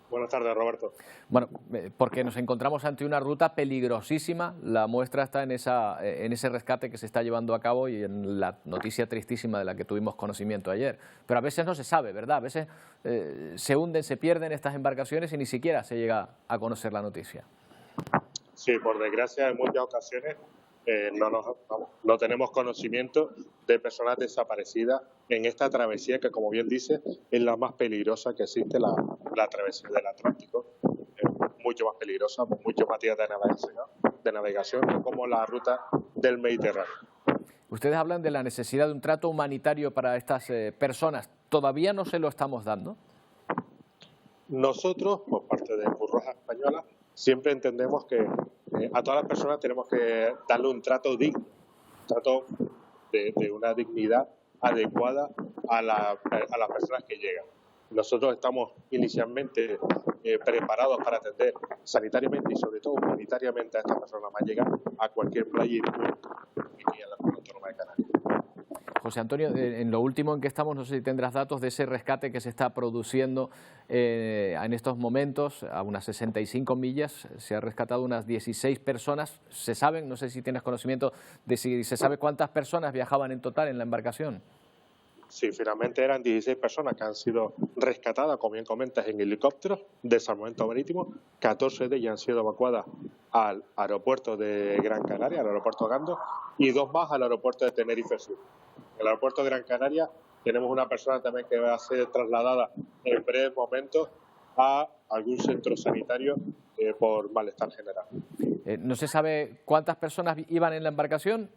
Buenas tardes, Roberto. Bueno, porque nos encontramos ante una ruta peligrosísima. La muestra está en ese rescate que se está llevando a cabo y en la noticia tristísima de la que tuvimos conocimiento ayer. Pero a veces no se sabe, ¿verdad? A veces se hunden, se pierden estas embarcaciones y ni siquiera se llega a conocer la noticia. Sí, por desgracia, en muchas ocasiones no tenemos conocimiento de personas desaparecidas en esta travesía que, como bien dice, es la más peligrosa que existe, la travesía del Atlántico. Es mucho más peligrosa, por muchos más días de navegación como la ruta del Mediterráneo. Ustedes hablan de la necesidad de un trato humanitario para estas personas. ¿Todavía no se lo estamos dando? Nosotros, por parte de Cruz Roja Española, siempre entendemos que a todas las personas tenemos que darle un trato digno, trato de una dignidad adecuada a las personas que llegan. Nosotros estamos inicialmente preparados para atender sanitariamente y sobre todo humanitariamente a estas personas más llegar a cualquier playa y puerto aquí en la Comunidad Autónoma de Canarias. José Antonio, en lo último en que estamos, no sé si tendrás datos de ese rescate que se está produciendo en estos momentos, a unas 65 millas, se ha rescatado unas 16 personas. ¿Se saben? No sé si tienes conocimiento de si se sabe cuántas personas viajaban en total en la embarcación. Sí, finalmente eran 16 personas que han sido rescatadas, como bien comentas, en helicópteros de salvamento marítimo. 14 de ellas han sido evacuadas al aeropuerto de Gran Canaria, al aeropuerto Gando, y 2 más al aeropuerto de Tenerife Sur. En el aeropuerto de Gran Canaria tenemos una persona también que va a ser trasladada en breves momentos a algún centro sanitario por malestar general. ¿No se sabe cuántas personas iban en la embarcación?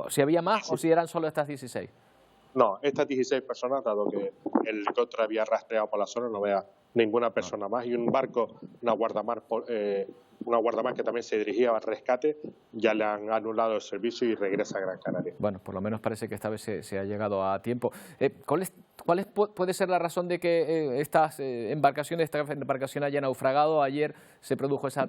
¿Si había más o si eran solo estas 16? No, estas 16 personas, dado que el helicóptero había rastreado por la zona, no vea ninguna persona más. Y un barco, una guardamar que también se dirigía al rescate, ya le han anulado el servicio y regresa a Gran Canaria. Bueno, por lo menos parece que esta vez se ha llegado a tiempo. ¿Cuál puede ser la razón de que esta embarcación haya naufragado? Ayer se produjo esa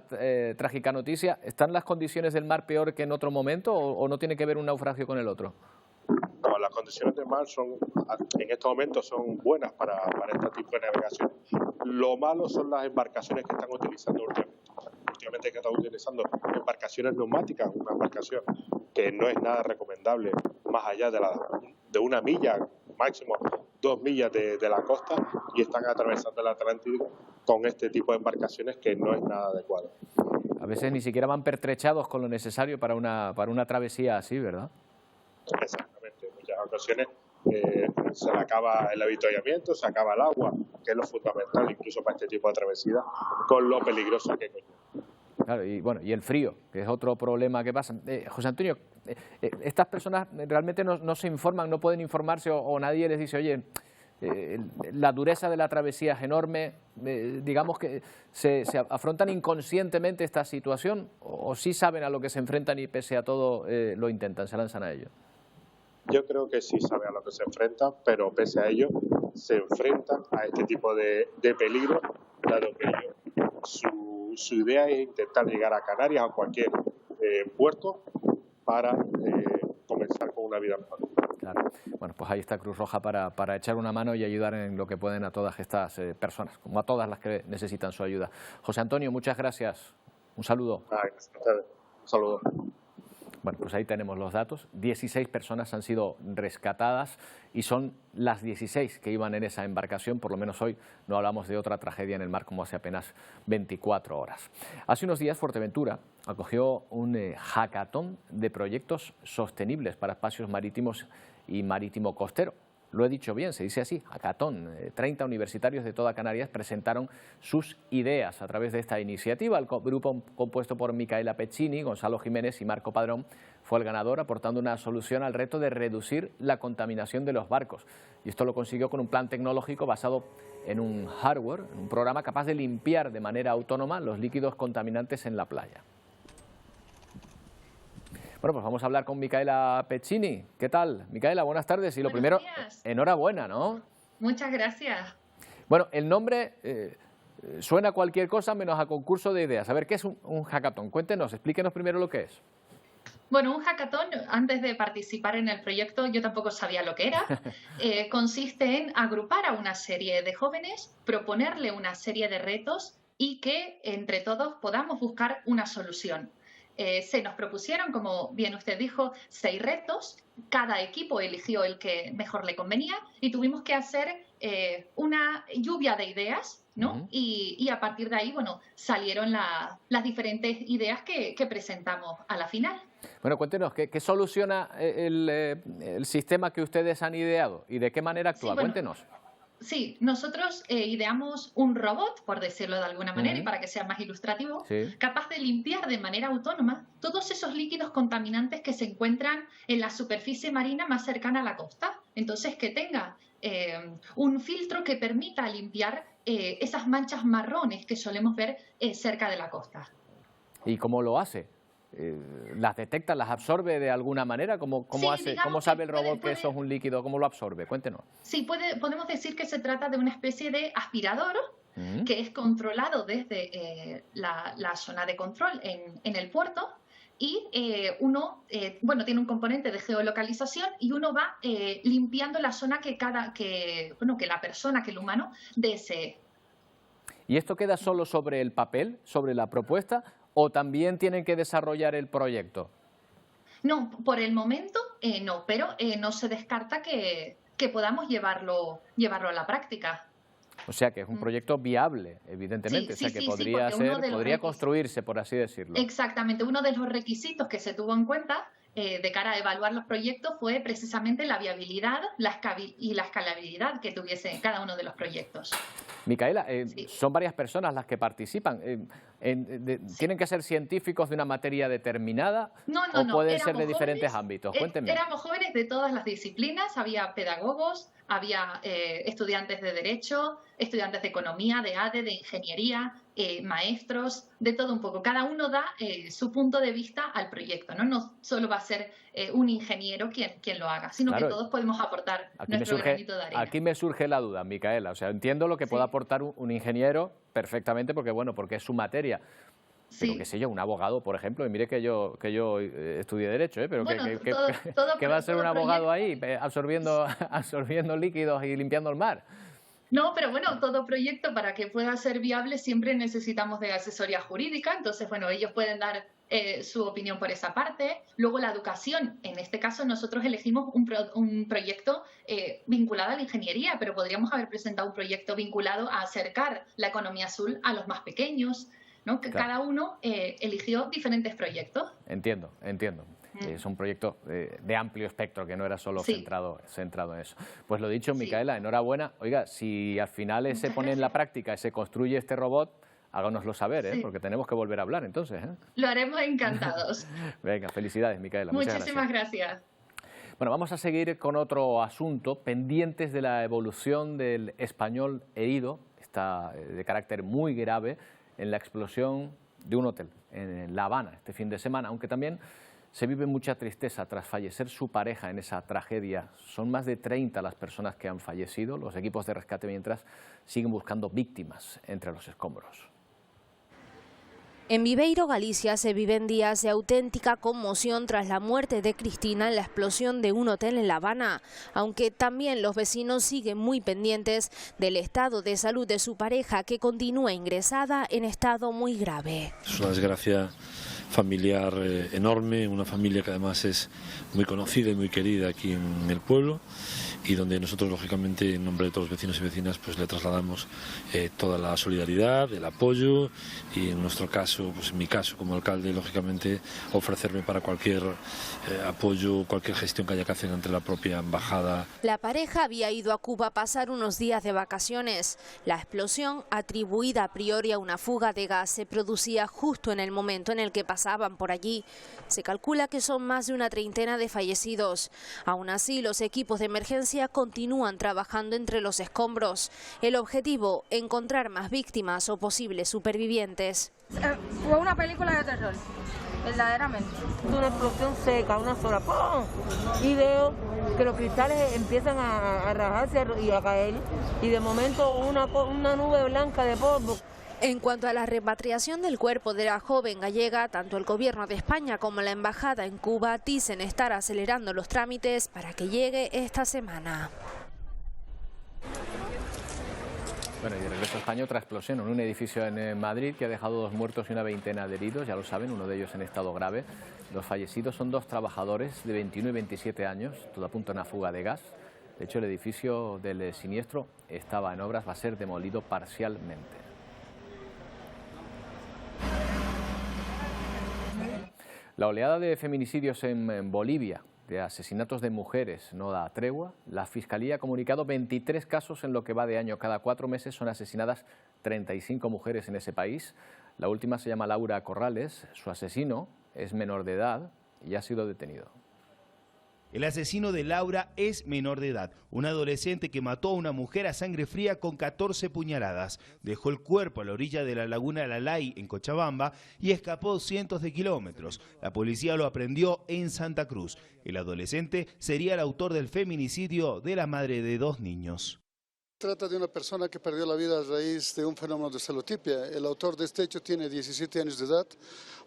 trágica noticia. ¿Están las condiciones del mar peor que en otro momento o no tiene que ver un naufragio con el otro? No, las condiciones del mar en estos momentos son buenas para este tipo de navegación. Lo malo son las embarcaciones que están utilizando últimamente. Últimamente que están utilizando embarcaciones neumáticas, una embarcación que no es nada recomendable más allá de 1 milla, máximo 2 millas de la costa, y están atravesando el Atlántico con este tipo de embarcaciones que no es nada adecuado. A veces ni siquiera van pertrechados con lo necesario para una travesía así, ¿verdad? Exactamente, en muchas ocasiones se le acaba el avituallamiento, se acaba el agua, que es lo fundamental incluso para este tipo de travesía, con lo peligroso que conlleva. Claro, y el frío, que es otro problema que pasa. José Antonio, estas personas realmente no se informan, no pueden informarse o nadie les dice, oye, la dureza de la travesía es enorme, digamos que se afrontan inconscientemente esta situación o sí saben a lo que se enfrentan y pese a todo lo intentan, se lanzan a ello. Yo creo que sí saben a lo que se enfrentan, pero pese a ello se enfrentan a este tipo de peligro, dado que su idea es intentar llegar a Canarias o a cualquier puerto para comenzar con una vida mejor. Claro. Bueno, pues ahí está Cruz Roja para echar una mano y ayudar en lo que pueden a todas estas personas, como a todas las que necesitan su ayuda. José Antonio, muchas gracias. Un saludo. Gracias a ustedes. Un saludo. Bueno, pues ahí tenemos los datos. 16 personas han sido rescatadas y son las 16 que iban en esa embarcación. Por lo menos hoy no hablamos de otra tragedia en el mar como hace apenas 24 horas. Hace unos días Fuerteventura acogió un hackathon de proyectos sostenibles para espacios marítimos y marítimo costero. Lo he dicho bien, se dice así, hackathon. 30 universitarios de toda Canarias presentaron sus ideas a través de esta iniciativa. El grupo compuesto por Micaela Peccini, Gonzalo Jiménez y Marco Padrón fue el ganador, aportando una solución al reto de reducir la contaminación de los barcos. Y esto lo consiguió con un plan tecnológico basado en un hardware, en un programa capaz de limpiar de manera autónoma los líquidos contaminantes en la playa. Bueno, pues vamos a hablar con Micaela Pezzini. ¿Qué tal? Micaela, buenas tardes. Y lo primero, enhorabuena, ¿no? Muchas gracias. Bueno, el nombre suena a cualquier cosa menos a concurso de ideas. A ver, ¿qué es un hackathon? Cuéntenos, explíquenos primero lo que es. Bueno, un hackathon, antes de participar en el proyecto, yo tampoco sabía lo que era. Consiste en agrupar a una serie de jóvenes, proponerle una serie de retos y que entre todos podamos buscar una solución. Se nos propusieron, como bien usted dijo, 6 retos. Cada equipo eligió el que mejor le convenía y tuvimos que hacer una lluvia de ideas, ¿no? Y a partir de ahí, bueno, salieron las diferentes ideas que presentamos a la final. Bueno, cuéntenos, ¿qué soluciona el sistema que ustedes han ideado y de qué manera actúa? Sí, bueno, cuéntenos. Sí, nosotros ideamos un robot, por decirlo de alguna manera, y para que sea más ilustrativo, capaz de limpiar de manera autónoma todos esos líquidos contaminantes que se encuentran en la superficie marina más cercana a la costa. Entonces, que tenga un filtro que permita limpiar esas manchas marrones que solemos ver cerca de la costa. ¿Y cómo lo hace? ¿Las detecta, las absorbe de alguna manera? ¿Cómo sabe el robot que eso es un líquido? ¿Cómo lo absorbe? Cuéntenos. Sí, podemos decir que se trata de una especie de aspirador que es controlado desde la zona de control en el puerto y tiene un componente de geolocalización y uno va limpiando la zona que la persona, que el humano desee. ¿Y esto queda solo sobre el papel, sobre la propuesta, o también tienen que desarrollar el proyecto? No, por el momento no, pero no se descarta que podamos llevarlo a la práctica. O sea que es un proyecto viable, evidentemente, podría construirse, por así decirlo. Exactamente, uno de los requisitos que se tuvo en cuenta de cara a evaluar los proyectos fue precisamente la viabilidad y la escalabilidad que tuviese cada uno de los proyectos. Micaela, son varias personas las que participan. ¿Tienen que ser científicos de una materia determinada o pueden ser de diferentes ámbitos? Cuéntenme. Éramos jóvenes de todas las disciplinas, había pedagogos, había estudiantes de Derecho, estudiantes de Economía, de ADE, de Ingeniería, maestros, de todo un poco. Cada uno da su punto de vista al proyecto, ¿no? No solo va a ser un ingeniero quien lo haga, sino que todos podemos aportar nuestro granito de arena. Aquí me surge la duda, Micaela. O sea, entiendo lo que puede aportar un ingeniero perfectamente porque es su materia. Pero qué sé yo, un abogado, por ejemplo, y mire que yo estudié Derecho, pero ¿qué va a ser un abogado ahí absorbiendo líquidos y limpiando el mar? No, pero bueno, todo proyecto para que pueda ser viable siempre necesitamos de asesoría jurídica, entonces bueno, ellos pueden dar su opinión por esa parte. Luego la educación, en este caso nosotros elegimos un proyecto vinculado a la ingeniería, pero podríamos haber presentado un proyecto vinculado a acercar la economía azul a los más pequeños, ¿no? Que cada uno eligió diferentes proyectos. Entiendo. Es un proyecto de amplio espectro, que no era solo centrado en eso. Pues lo dicho, Micaela, enhorabuena. Oiga, si al final se pone en la práctica y se construye este robot, háganoslo saber, porque tenemos que volver a hablar entonces. Lo haremos encantados. Venga, felicidades, Micaela. Muchísimas gracias. Bueno, vamos a seguir con otro asunto, pendientes de la evolución del español herido, está de carácter muy grave, en la explosión de un hotel en La Habana este fin de semana, aunque también se vive mucha tristeza tras fallecer su pareja en esa tragedia. Son más de 30 las personas que han fallecido. Los equipos de rescate mientras siguen buscando víctimas entre los escombros. En Viveiro, Galicia, se viven días de auténtica conmoción tras la muerte de Cristina en la explosión de un hotel en La Habana, aunque también los vecinos siguen muy pendientes del estado de salud de su pareja, que continúa ingresada en estado muy grave. Es una desgracia familiar enorme, una familia que además es muy conocida y muy querida aquí en el pueblo, y donde nosotros, lógicamente, en nombre de todos los vecinos y vecinas, pues le trasladamos toda la solidaridad, el apoyo, y en nuestro caso, pues en mi caso como alcalde, lógicamente, ofrecerme para cualquier apoyo, cualquier gestión que haya que hacer entre la propia embajada. La pareja había ido a Cuba a pasar unos días de vacaciones. La explosión, atribuida a priori a una fuga de gas, se producía justo en el momento en el que pasaban por allí. Se calcula que son más de una treintena de fallecidos. Aún así, los equipos de emergencia continúan trabajando entre los escombros. El objetivo, encontrar más víctimas o posibles supervivientes. Fue una película de terror. verdaderamente. Es una explosión seca, una sola, ¡pum! Y veo que los cristales empiezan a rajarse y a caer, y de momento una nube blanca de polvo. En cuanto a la repatriación del cuerpo de la joven gallega, tanto el gobierno de España como la embajada en Cuba dicen estar acelerando los trámites para que llegue esta semana. Bueno, y el regreso a España, otra explosión en un edificio en Madrid que ha dejado 2 muertos y una veintena de heridos, ya lo saben, uno de ellos en estado grave. Los fallecidos son 2 trabajadores de 21 y 27 años, todo apunta a una fuga de gas. De hecho, el edificio del siniestro estaba en obras, va a ser demolido parcialmente. La oleada de feminicidios en Bolivia, de asesinatos de mujeres, no da tregua. La Fiscalía ha comunicado 23 casos en lo que va de año. Cada 4 meses son asesinadas 35 mujeres en ese país. La última se llama Laura Corrales. Su asesino es menor de edad y ha sido detenido. El asesino de Laura es menor de edad, un adolescente que mató a una mujer a sangre fría con 14 puñaladas. Dejó el cuerpo a la orilla de la laguna Lalay en Cochabamba y escapó cientos de kilómetros. La policía lo aprehendió en Santa Cruz. El adolescente sería el autor del feminicidio de la madre de 2 niños. Trata de una persona que perdió la vida a raíz de un fenómeno de celotipia. El autor de este hecho tiene 17 años de edad.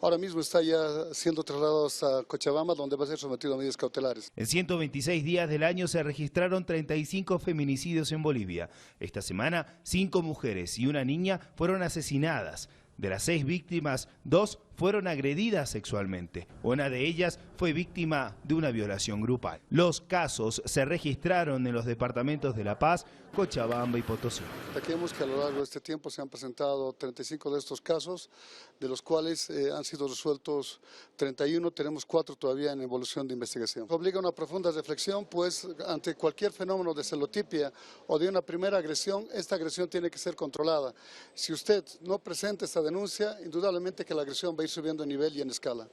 Ahora mismo está ya siendo trasladado hasta Cochabamba, donde va a ser sometido a medidas cautelares. En 126 días del año se registraron 35 feminicidios en Bolivia. Esta semana, 5 mujeres y una niña fueron asesinadas. De las 6 víctimas, 2 fueron agredidas sexualmente. Una de ellas fue víctima de una violación grupal. Los casos se registraron en los departamentos de La Paz, Cochabamba y Potosí. Destaquemos que a lo largo de este tiempo se han presentado 35 de estos casos, de los cuales han sido resueltos 31, tenemos 4 todavía en evolución de investigación. Obliga a una profunda reflexión, pues ante cualquier fenómeno de celotipia o de una primera agresión, esta agresión tiene que ser controlada. Si usted no presenta esta denuncia, indudablemente que la agresión va a ir subiendo en nivel y en escala.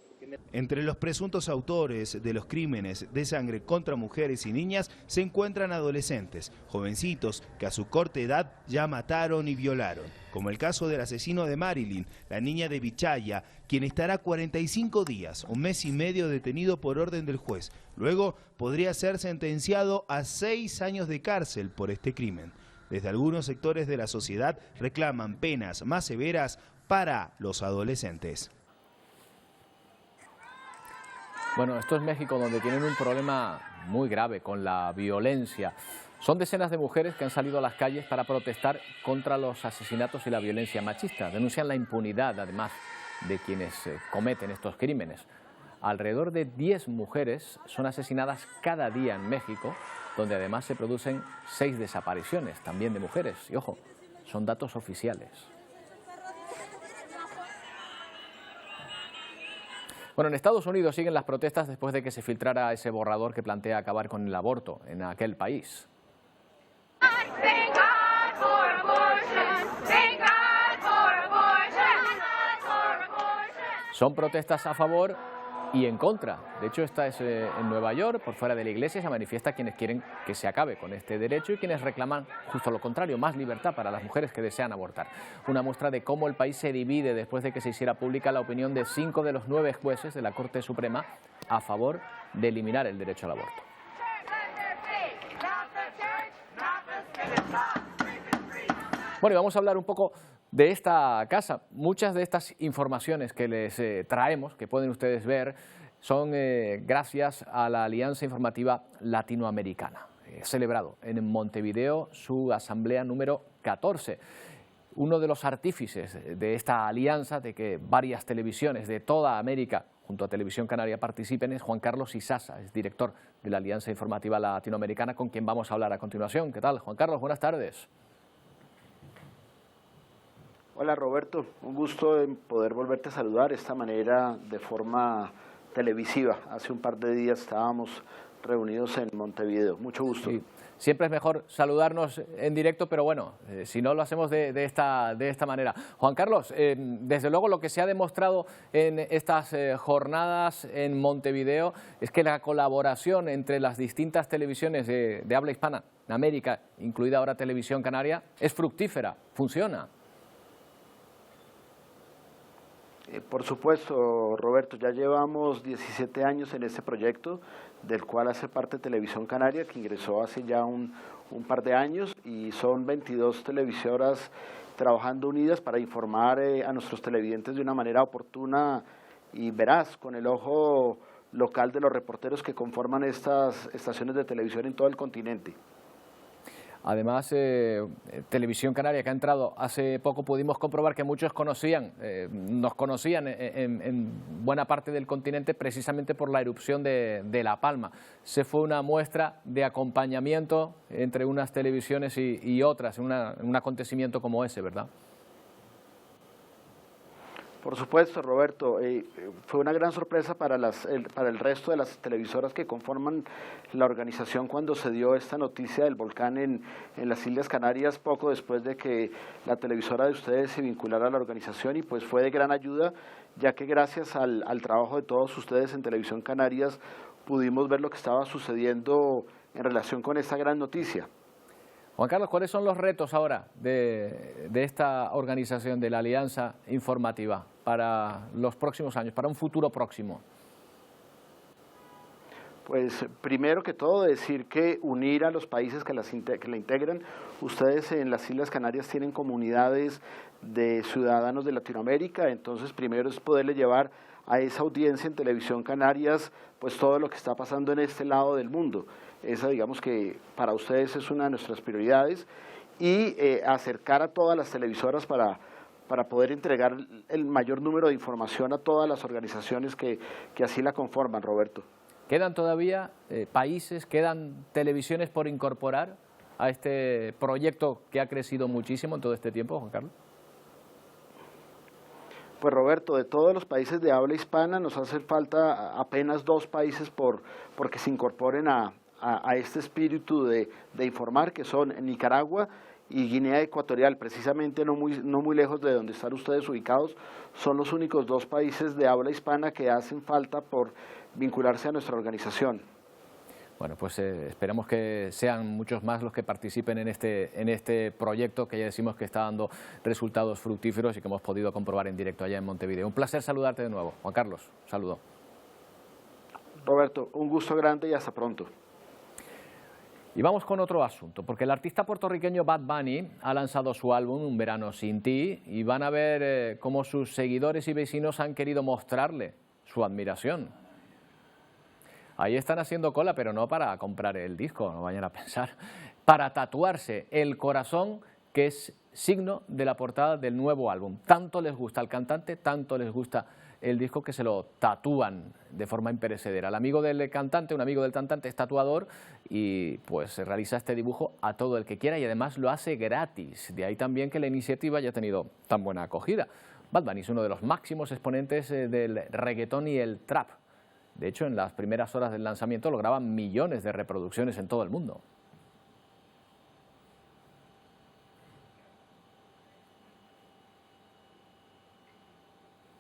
Entre los presuntos autores de los crímenes de sangre contra mujeres y niñas se encuentran adolescentes, jovencitos que a su corta edad ya mataron y violaron, como el caso del asesino de Marilyn, la niña de Vichaya, quien estará 45 días, 1 mes y medio detenido por orden del juez. Luego podría ser sentenciado a 6 años de cárcel por este crimen. Desde algunos sectores de la sociedad reclaman penas más severas para los adolescentes. Bueno, esto es México, donde tienen un problema muy grave con la violencia. Son decenas de mujeres que han salido a las calles para protestar contra los asesinatos y la violencia machista. Denuncian la impunidad, además, de quienes cometen estos crímenes. Alrededor de 10 mujeres son asesinadas cada día en México, donde además se producen 6 desapariciones, también de mujeres. Y ojo, son datos oficiales. Bueno, en Estados Unidos siguen las protestas después de que se filtrara ese borrador que plantea acabar con el aborto en aquel país. Son protestas a favor y en contra. De hecho, esta es en Nueva York, por fuera de la iglesia, se manifiesta quienes quieren que se acabe con este derecho y quienes reclaman justo lo contrario, más libertad para las mujeres que desean abortar. Una muestra de cómo el país se divide después de que se hiciera pública la opinión de 5 de los 9 jueces de la Corte Suprema a favor de eliminar el derecho al aborto. Bueno, y vamos a hablar un poco de esta casa. Muchas de estas informaciones que les traemos, que pueden ustedes ver, son gracias a la Alianza Informativa Latinoamericana. Celebrado en Montevideo su asamblea número 14. Uno de los artífices de esta alianza, de que varias televisiones de toda América, junto a Televisión Canaria, participen, es Juan Carlos Isaza, es director de la Alianza Informativa Latinoamericana, con quien vamos a hablar a continuación. ¿Qué tal, Juan Carlos? Buenas tardes. Hola Roberto, un gusto en poder volverte a saludar de esta manera de forma televisiva. Hace un par de días estábamos reunidos en Montevideo. Mucho gusto. Sí. Siempre es mejor saludarnos en directo, pero bueno, si no lo hacemos de esta manera. Juan Carlos, desde luego lo que se ha demostrado en estas jornadas en Montevideo es que la colaboración entre las distintas televisiones de habla hispana en América, incluida ahora Televisión Canaria, es fructífera, funciona. Por supuesto, Roberto, ya llevamos 17 años en este proyecto, del cual hace parte Televisión Canaria, que ingresó hace ya un par de años, y son 22 televisoras trabajando unidas para informar a nuestros televidentes de una manera oportuna y veraz, con el ojo local de los reporteros que conforman estas estaciones de televisión en todo el continente. Además, Televisión Canaria, que ha entrado hace poco, pudimos comprobar que muchos nos conocían en buena parte del continente precisamente por la erupción de La Palma. Se fue una muestra de acompañamiento entre unas televisiones y otras, en un acontecimiento como ese, ¿verdad? Por supuesto, Roberto, fue una gran sorpresa para el resto de las televisoras que conforman la organización cuando se dio esta noticia del volcán en las Islas Canarias, poco después de que la televisora de ustedes se vinculara a la organización, y pues fue de gran ayuda, ya que gracias al trabajo de todos ustedes en Televisión Canarias pudimos ver lo que estaba sucediendo en relación con esta gran noticia. Juan Carlos, ¿cuáles son los retos ahora de esta organización, de la Alianza Informativa, para los próximos años, para un futuro próximo? Pues primero que todo decir que unir a los países que la integran. Ustedes en las Islas Canarias tienen comunidades de ciudadanos de Latinoamérica, entonces primero es poderle llevar a esa audiencia en Televisión Canarias pues todo lo que está pasando en este lado del mundo. Esa, digamos que para ustedes es una de nuestras prioridades, y acercar a todas las televisoras para poder entregar el mayor número de información a todas las organizaciones que así la conforman, Roberto. ¿Quedan todavía países, quedan televisiones por incorporar a este proyecto que ha crecido muchísimo en todo este tiempo, Juan Carlos? Pues Roberto, de todos los países de habla hispana nos hace falta apenas 2 países porque se incorporen a este espíritu de informar, que son Nicaragua y Guinea Ecuatorial, precisamente no muy lejos de donde están ustedes ubicados. Son los únicos 2 países de habla hispana que hacen falta por vincularse a nuestra organización. Bueno, pues esperamos que sean muchos más los que participen en este proyecto, que ya decimos que está dando resultados fructíferos y que hemos podido comprobar en directo allá en Montevideo. Un placer saludarte de nuevo. Juan Carlos, saludo. Roberto, un gusto grande y hasta pronto. Y vamos con otro asunto, porque el artista puertorriqueño Bad Bunny ha lanzado su álbum Un Verano Sin Ti, y van a ver cómo sus seguidores y vecinos han querido mostrarle su admiración. Ahí están haciendo cola, pero no para comprar el disco, no vayan a pensar, para tatuarse el corazón, que es signo de la portada del nuevo álbum. Tanto les gusta al cantante, tanto les gusta el disco, que se lo tatúan de forma imperecedera. El amigo del cantante, un amigo del cantante, es tatuador y pues realiza este dibujo a todo el que quiera, y además lo hace gratis. De ahí también que la iniciativa haya tenido tan buena acogida. Bad Bunny es uno de los máximos exponentes del reggaetón y el trap. De hecho, en las primeras horas del lanzamiento lograban millones de reproducciones en todo el mundo.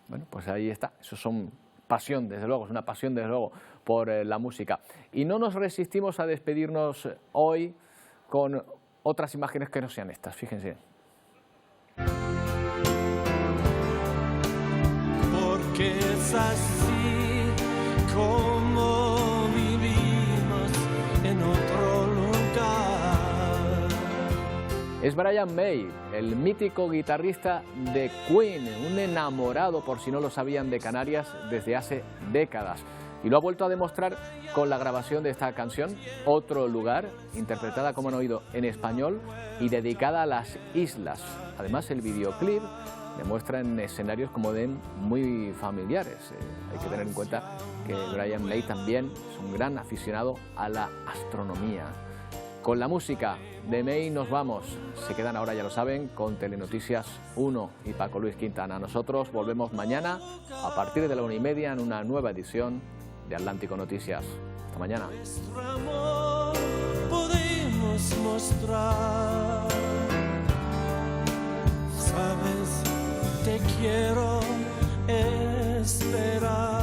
Bueno, pues ahí está. Eso son pasión, desde luego, es una pasión, desde luego, por la música. Y no nos resistimos a despedirnos hoy con otras imágenes que no sean estas, fíjense. Porque es así como vivimos en otro lugar. Es Brian May, el mítico guitarrista de Queen, un enamorado, por si no lo sabían, de Canarias desde hace décadas. Y lo ha vuelto a demostrar con la grabación de esta canción, Otro Lugar, interpretada, como han oído, en español y dedicada a las islas. Además, el videoclip demuestra en escenarios, como ven, muy familiares. Hay que tener en cuenta que Brian May también es un gran aficionado a la astronomía. Con la música de May nos vamos. Se quedan ahora, ya lo saben, con Telenoticias 1 y Paco Luis Quintana. Nosotros volvemos mañana a partir de la 1:30 en una nueva edición de Atlántico Noticias. Hasta mañana. Nuestro amor podemos mostrar. Sabes, te quiero esperar.